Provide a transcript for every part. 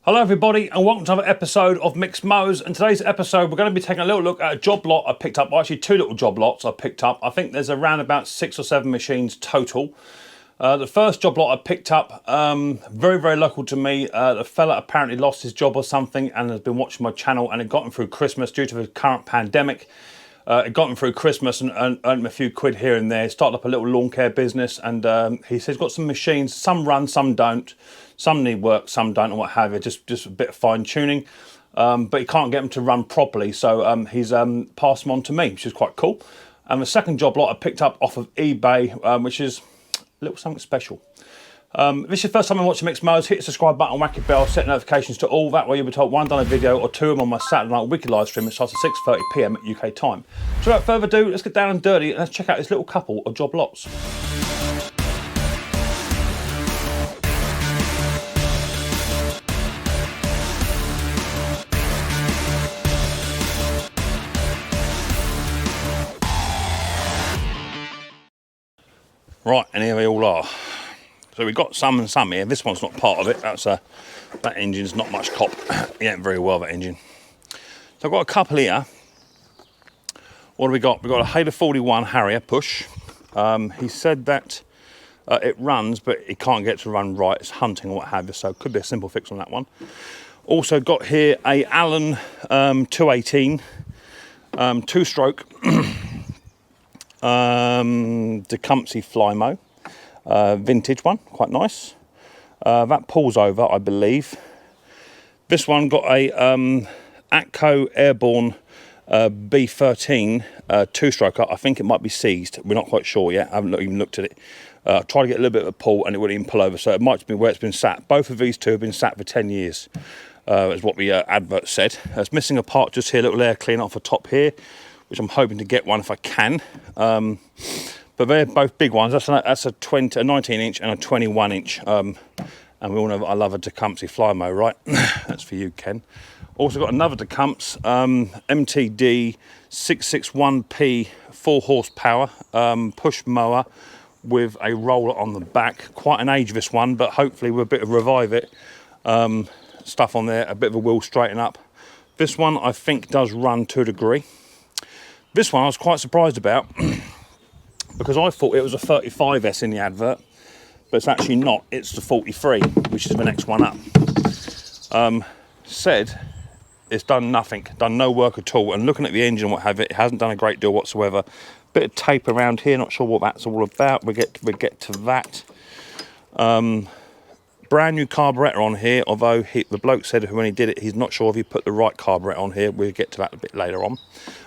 Hello everybody and welcome to another episode of Mixed Mowers. And today's episode we're going to be taking a little look at a job lot I picked up, well, actually two little job lots I picked up. I think there's around about 6 or 7 machines total. The first job lot I picked up, very local to me. The fella apparently lost his job or something and has been watching my channel, and it got him through Christmas due to the current pandemic. It got him through Christmas and earned him a few quid here and there. He started up a little lawn care business, and he says he's got some machines, some run, some don't. Some need work, some don't, and what have you, just a bit of fine tuning. But he can't get them to run properly, so he's passed them on to me, which is quite cool. And the second job lot I picked up off of eBay, which is a little something special. If this is your first time I'm watching Mixed Mowers, hit the subscribe button, whack your bell, set notifications to all. That way you'll be told when I've done a video or two of them on my Saturday night weekly live stream. It starts at 6:30 PM at UK time. So without further ado, let's get down and dirty and let's check out this little couple of job lots. Right, and here they all are. So we've got some and some here. This one's not part of it. That engine's not much cop. It ain't very well, that engine. So I've got a couple here. What do we got? We've got a Hader 41 Harrier push. He said that it runs, but he can't get it to run right. It's hunting or what have you, so it could be a simple fix on that one. Also got here a Allen 218 two-stroke Tecumseh Flymo. Vintage one, quite nice. That pulls over, I believe. This one got a Atco Airborne B13 two-stroker. I think it might be seized. We're not quite sure yet. I haven't even looked at it. Tried to get a little bit of a pull and it wouldn't even pull over, so it might be where it's been sat. Both of these two have been sat for 10 years, is what the advert said. It's missing a part just here, a little air cleaner off the top here, which I'm hoping to get one if I can. But they're both big ones. That's a 19 inch and a 21 inch. And we all know that I love a Tecumseh Flymo, right? That's for you, Ken. Also got another Tecumseh MTD 661P 4 horsepower push mower with a roller on the back. Quite an age this one, but hopefully with a bit of revive it. Stuff on there, a bit of a wheel straighten up. This one I think does run to a degree. This one I was quite surprised about because I thought it was a 35S in the advert, but it's actually not. It's the 43, which is the next one up. Said it's done nothing, done no work at all, and looking at the engine and what have it hasn't done a great deal whatsoever. Bit of tape around here, not sure what that's all about. We get to that. Brand new carburettor on here, although the bloke said when he did it, he's not sure if he put the right carburettor on here. We'll get to that a bit later on.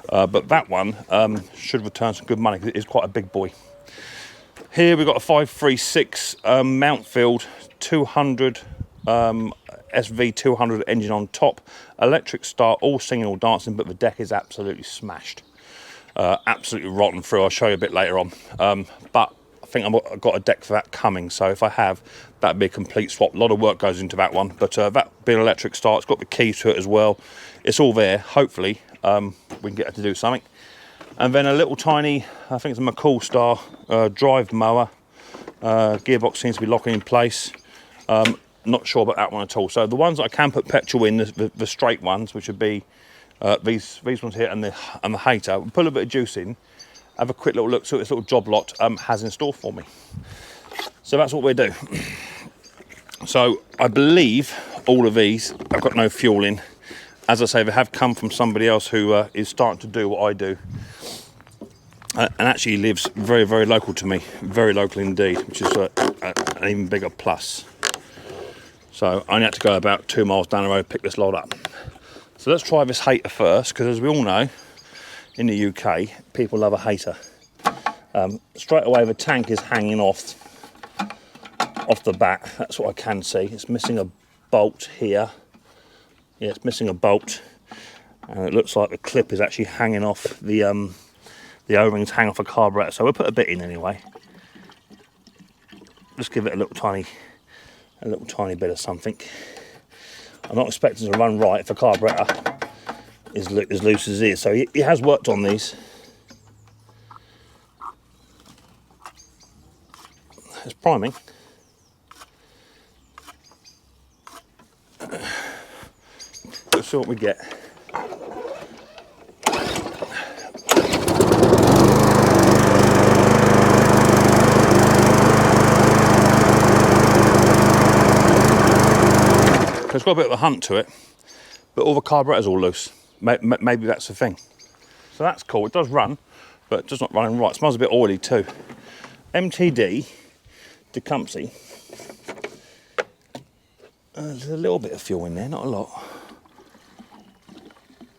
But that one should return some good money because it is quite a big boy. Here we've got a 536 Mountfield 200 SV200 engine on top. Electric start, all singing, all dancing, but the deck is absolutely smashed. Absolutely rotten through. I'll show you a bit later on. But I think I've got a deck for that coming, so if I have, that'd be a complete swap. A lot of work goes into that one, but that being electric start, it's got the keys to it as well. It's all there. Hopefully we can get it to do something. And then a little tiny, I think it's a McCall Star drive mower. Gearbox seems to be locking in place. Not sure about that one at all. So the ones that I can put petrol in, the straight ones, which would be these ones here and the Hater, put a little bit of juice in, have a quick little look, see what this little job lot has in store for me. So that's what we do. So I believe all of these I've got no fuel in. As I say, they have come from somebody else who is starting to do what I do, and actually lives very local to me, very local indeed, which is an even bigger plus. So I only had to go about 2 miles down the road to pick this lot up. So let's try this Hater first, because as we all know, in the UK, people love a Hater. Straight away the tank is hanging off the back. That's what I can see. It's missing a bolt here. Yeah, it's missing a bolt, and it looks like the clip is actually hanging off the O-rings hang off a carburettor. So we'll put a bit in anyway. Just give it a little tiny bit of something. I'm not expecting to run right if a carburettor is as loose as it is. So he has worked on these. It's priming. let's see what we get. It's got a bit of a hunt to it, but all the carburetor's all loose. Maybe that's the thing. So that's cool. It does run, but it's just not running right. It smells a bit oily too. MTD, Tecumseh. There's a little bit of fuel in there, not a lot.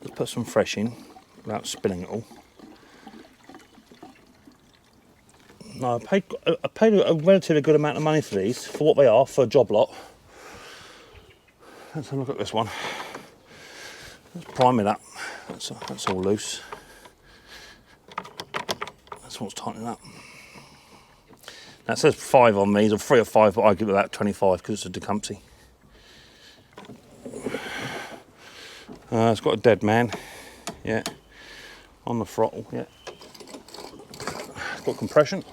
Let's put some fresh in without spilling it all. No, I paid a relatively good amount of money for these, for what they are, for a job lot. Let's have a look at this one. Let's prime it up. That's all loose. That's what's tightening up. That says 5 on these, or 3 or 5, but I give it about 25 because it's a Tecumseh. It's got a dead man, yeah, on the throttle, yeah. It's got compression.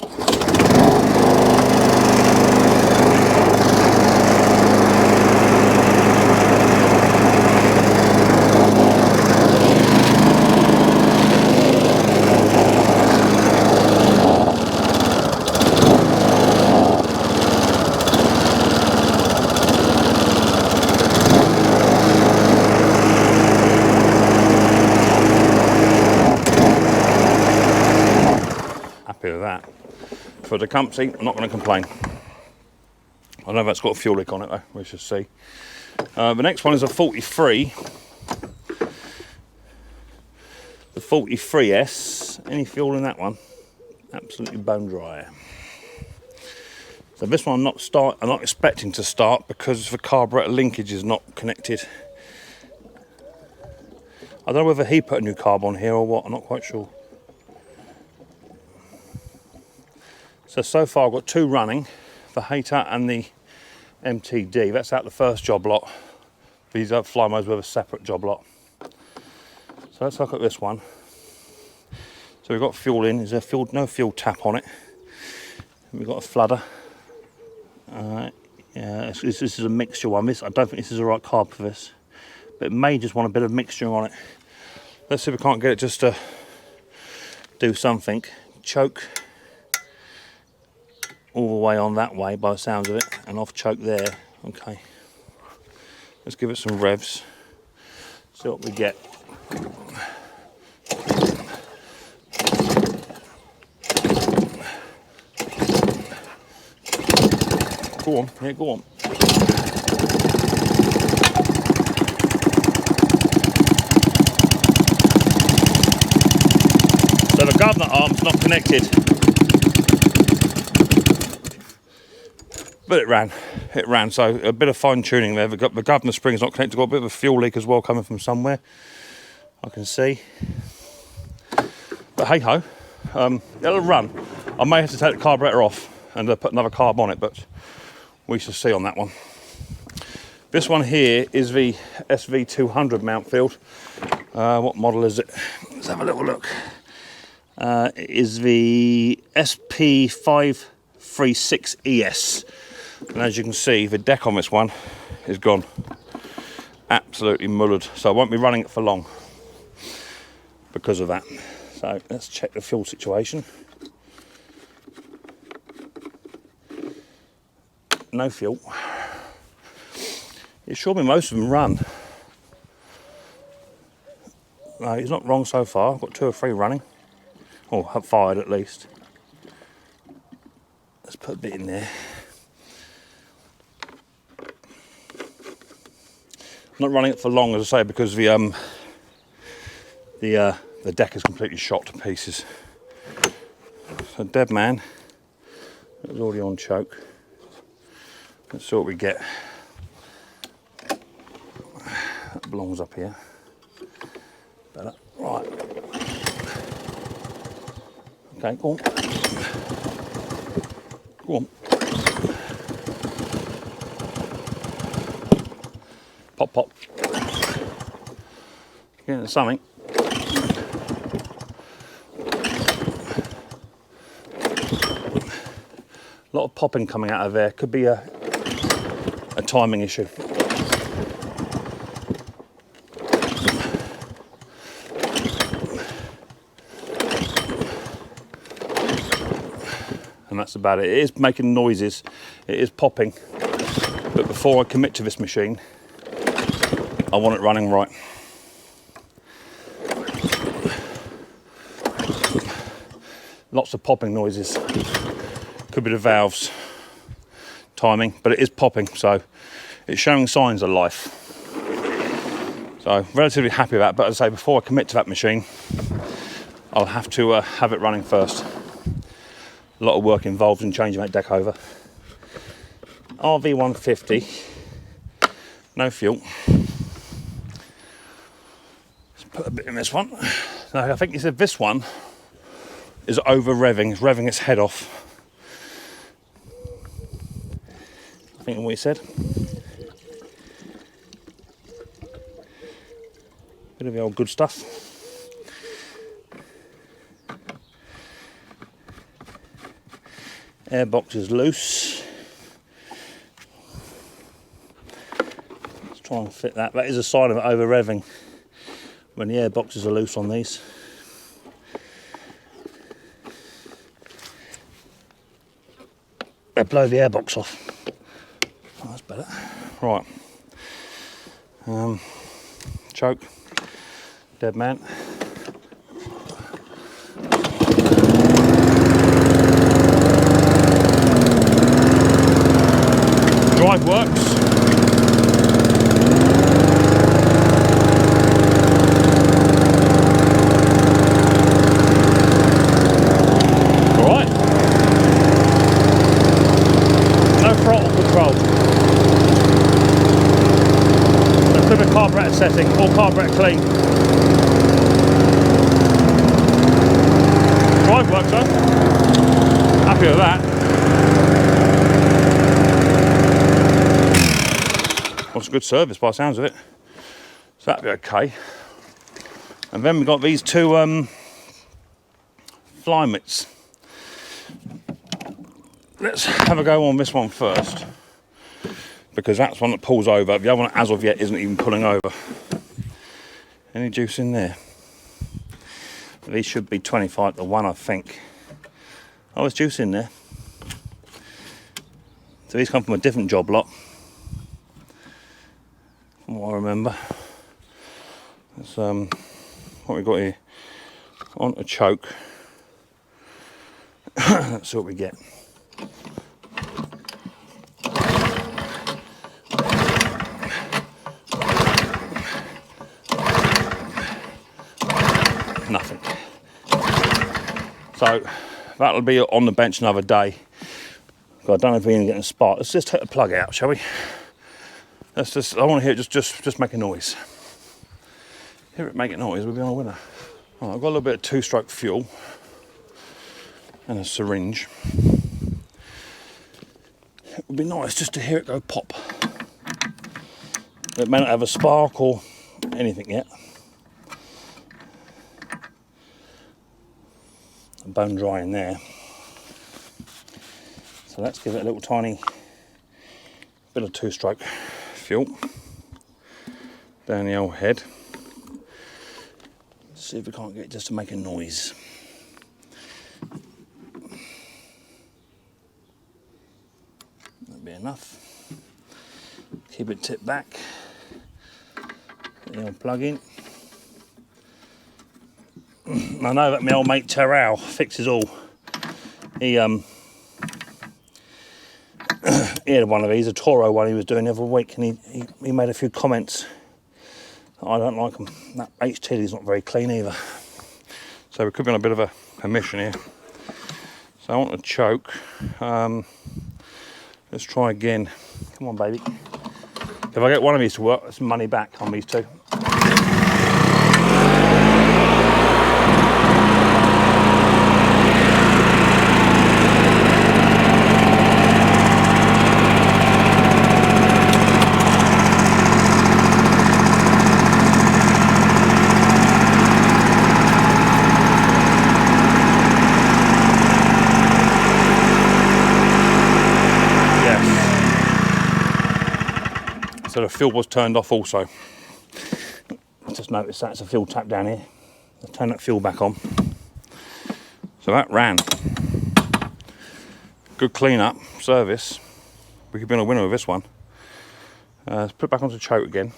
Happy with that. For the Tecumseh, I'm not going to complain. I know that's got a fuel leak on it though, we shall see. The next one is a 43. The 43S. Any fuel in that one? Absolutely bone dry. So this one I'm not expecting to start because the carburetor linkage is not connected. I don't know whether he put a new carb on here or what, I'm not quite sure. So far I've got 2 running, the Hater and the MTD. That's out the first job lot. These are Flymos with a separate job lot. So let's look at this one. So we've got fuel in, there's no fuel tap on it. We've got a floodder. Yeah, this is a mixture one. I don't think this is the right carb for this. But it may just want a bit of mixture on it. Let's see if we can't get it just to do something. Choke all the way on that way by the sounds of it, and off choke there. Okay, let's give it some revs, see what we get. Go on, yeah, go on. So the governor arm's not connected, but it ran, so a bit of fine tuning there. The governor spring's not connected, got a bit of a fuel leak as well coming from somewhere, I can see. But hey ho, it'll run. I may have to take the carburetor off and put another carb on it, but we shall see on that one. This one here is the SV200 Mountfield. What model is it? Let's have a little look. It is the SP536ES. And as you can see, the deck on this one is gone. Absolutely mullered. So I won't be running it for long because of that. So let's check the fuel situation. No fuel. It showed me most of them run. No, he's not wrong so far. I've got 2 or 3 running. Or have fired at least. Let's put a bit in there. I'm not running it for long, as I say, because the deck is completely shot to pieces. So dead man. It was already on choke. Let's see what we get. That belongs up here. Better. Right. Okay, go on. Go on. Pop, pop. Get into something. A lot of popping coming out of there. Could be a timing issue. that's about it. It is making noises, it is popping, but before I commit to this machine, I want it running right. Lots of popping noises. Could be the valves timing, but it is popping, so it's showing signs of life. So relatively happy with that, but as I say, before I commit to that machine, I'll have to have it running first. A lot of work involved in changing that deck over. RV150, no fuel. Let's put a bit in this one. Now, I think he said this one is over revving, it's revving its head off. I think what he said. Bit of the old good stuff. Airbox is loose. Let's try and fit that. That is a sign of it over revving when the airboxes are loose on these. They blow the airbox off. Oh, that's better. Right. Choke. Dead man. Drive works. All right. No throttle control. Let's do the carburetor setting. All carburetor clean. Drive works though. Happy with that. Well, it's a good service by the sounds of it. So that'd be okay. And then we've got these two Flymits. Let's have a go on this one first, because that's one that pulls over. The other one, as of yet, isn't even pulling over. Any juice in there? These should be 25 to 1, I think. Oh, there's juice in there. So these come from a different job lot, from what I remember. That's what we got here. On a choke. Let's see what we get. Nothing. So that'll be on the bench another day. I don't know if we're going to get a spark. Let's just take the plug out, shall we? Let's just. I want to hear it just make a noise. Hear it make a noise, we'll be on a winner. Right, I've got a little bit of 2-stroke fuel and a syringe. It would be nice just to hear it go pop. It may not have a spark or anything yet. Bone dry in there. So let's give it a little tiny bit of 2-stroke fuel down the old head. See if we can't get it just to make a noise. That'll be enough. Keep it tipped back. Put the old plug in. I know that my old mate Terrell fixes all. He he had one of these, a Toro one he was doing every week, and he made a few comments. I don't like them. That HT is not very clean either. So we could be on a bit of a mission here. So I want to choke. Let's try again. Come on, baby. If I get one of these to work, that's money back on these two. So the fuel was turned off also. I just noticed that's a fuel tap down here. Let's turn that fuel back on. So that ran. good clean up service. We could be on a winner with this one. Let's put it back onto the choke again.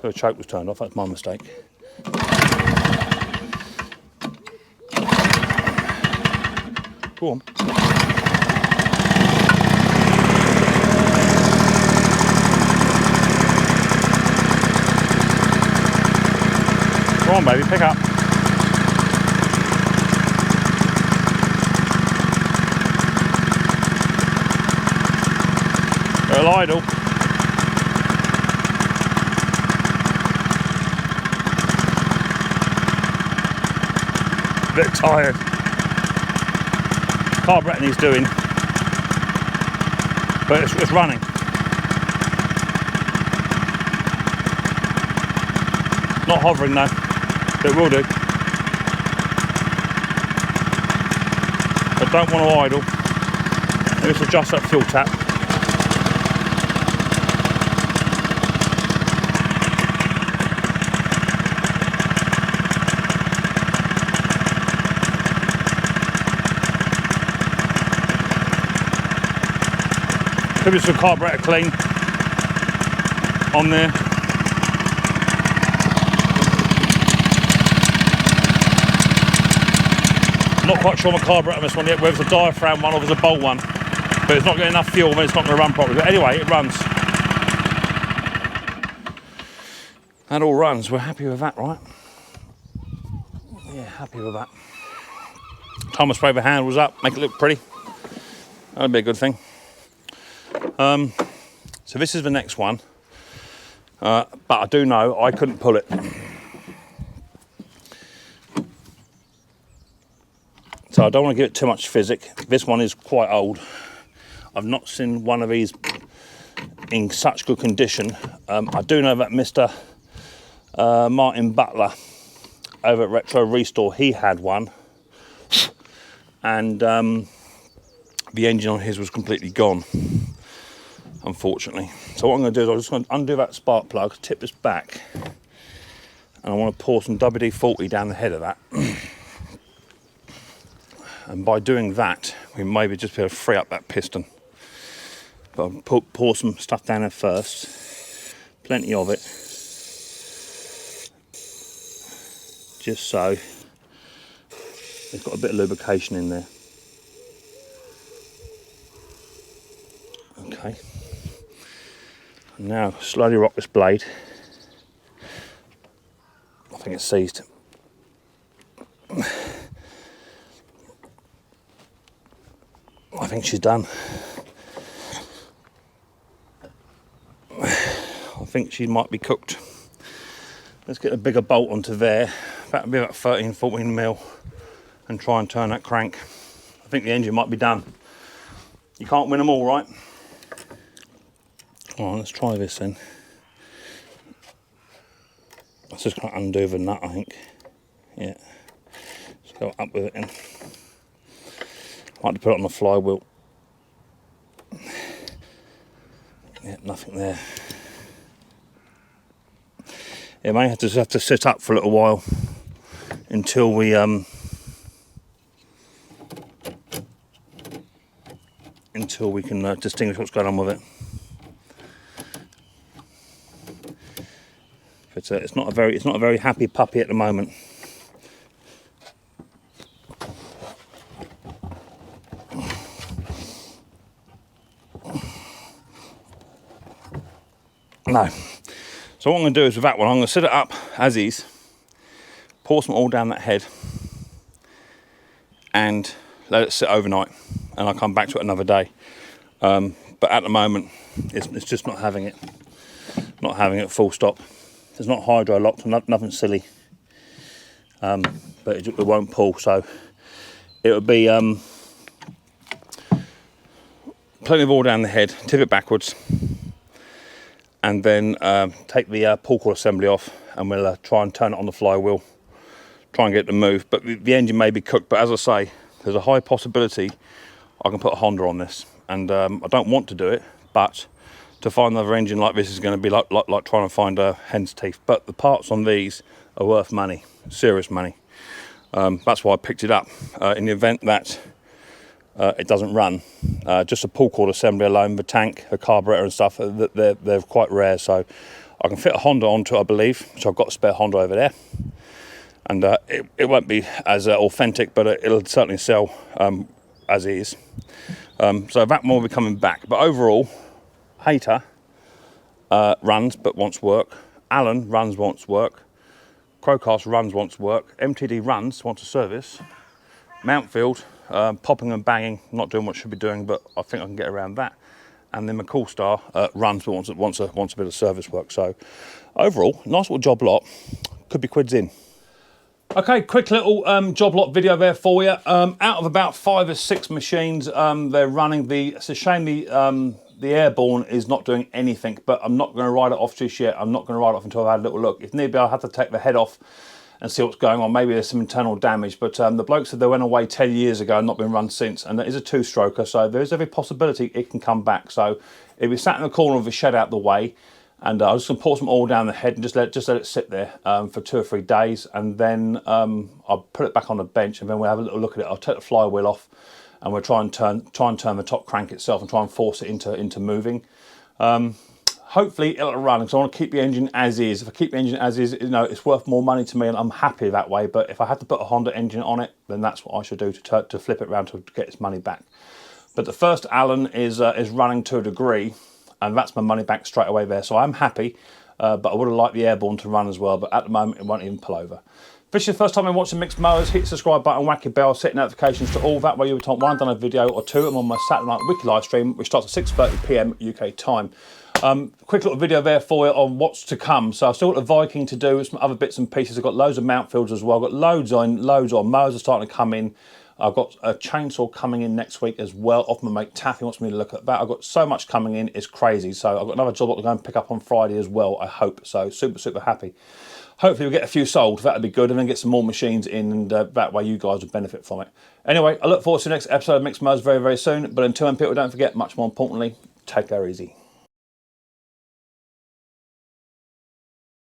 So the choke was turned off, that's my mistake. Go on. Go on, baby, pick up. Little idle. Bit tired. Carburetting he's doing, but it's running. Not hovering though, but it will do. I don't want to idle. Let's adjust that fuel tap. Could be some carburetor clean on there. Not quite sure on the carburetor on this one yet, whether it's a diaphragm one or if it's a bolt one. But it's not getting enough fuel, then it's not going to run properly. But anyway, it runs. That all runs. We're happy with that, right? Yeah, happy with that. Time to spray the handles up, make it look pretty. That'd be a good thing. So this is the next one, but I do know I couldn't pull it. So I don't want to give it too much physic. This one is quite old. I've not seen one of these in such good condition. I do know that Mr. Martin Butler over at Retro Restore, he had one, and the engine on his was completely gone, unfortunately. So what I'm going to do is I'm just going to undo that spark plug, tip this back, and I want to pour some WD-40 down the head of that. And by doing that, we maybe just be able to free up that piston. But I'll pour some stuff down there first, plenty of it, just so it's got a bit of lubrication in there. Okay. Now slowly rock this blade. I think it's seized. I think she's done. I think she might be cooked. Let's get a bigger bolt onto there. That'll be about 13-14 mil, and try and turn that crank. I think the engine might be done. You can't win them all, right? All right, let's try this then. Let's just kind of undo the nut, I think. Yeah. Let's go up with it then. I like to put it on the flywheel. Yeah, nothing there. It may have to sit up for a little while until we can distinguish what's going on with it. But it's not a very happy puppy at the moment. No. So what I'm going to do is with that one, I'm going to set it up as is, pour some oil down that head, and let it sit overnight, and I'll come back to it another day. But at the moment, it's just not having it full stop. It's not hydro locked, nothing silly, but it won't pull. So it'll be plenty of oil down the head, tip it backwards, and then take the pull cord assembly off, and we'll try and turn it on the flywheel, try and get it to move. But the engine may be cooked, but as I say, there's a high possibility I can put a Honda on this, and I don't want to do it, but to find another engine like this is going to be like trying to find a hen's teeth. But the parts on these are worth money, serious money. That's why I picked it up. In the event that it doesn't run. Just a pull cord assembly alone, the tank, the carburetor and stuff, they're quite rare. So I can fit a Honda onto it, I believe, which I've got a spare Honda over there. And it won't be as authentic, but it'll certainly sell as is. So that one will be coming back. But overall, Hater runs but wants work. Allen runs, wants work. Crowcast runs, wants work. MTD runs, wants a service. Mountfield, popping and banging, not doing what it should be doing, but I think I can get around that. And then McCall Star runs but wants a bit of service work. So overall, nice little job lot. Could be quids in. Okay, quick little job lot video there for you. Out of about 5 or 6 machines, they're running it's a shame the Airborne is not doing anything, but I'm not going to ride it off just yet. I'm not going to ride it off until I've had a little look. If need be, I'll have to take the head off and see what's going on. Maybe there's some internal damage, but the bloke said they went away 10 years ago and not been run since, and it is a 2-stroker, so there is every possibility it can come back. So if we sat in the corner of the shed out the way, and I was just going to pour some oil down the head and just let it sit there for 2 or 3 days, and then I'll put it back on the bench, and then we'll have a little look at it. I'll take the flywheel off, and we'll try and turn the top crank itself and try and force it into moving. Hopefully it'll run, because I want to keep the engine as is. If I keep the engine as is, you know, it's worth more money to me, and I'm happy that way. But if I had to put a Honda engine on it, then that's what I should do to flip it around to get its money back. But the first Allen is running to a degree, and that's my money back straight away there. So I'm happy, but I would have liked the Airborne to run as well, but at the moment it won't even pull over. If this is the first time you're watching Mixed Mowers, hit the subscribe button, whack your bell, set notifications to all. That way you'll be told when I've done a video or two. I'm on my Saturday night wiki live stream, which starts at 6:30 PM UK time. Quick little video there for you on what's to come. So I've still got the Viking to do, some other bits and pieces. I've got loads of Mountfields as well. I've got loads on. Mowers are starting to come in. I've got a chainsaw coming in next week as well off my mate Taffy wants me to look at that. I've got so much coming in, it's crazy. So I've got another job to go and pick up on Friday as well, I hope. So super happy. Hopefully we'll get a few sold, that'd be good, and then get some more machines in, and that way you guys will benefit from it. Anyway, I look forward to the next episode of Mixed Mowers very soon. But until then, people, don't forget, much more importantly, take care easy.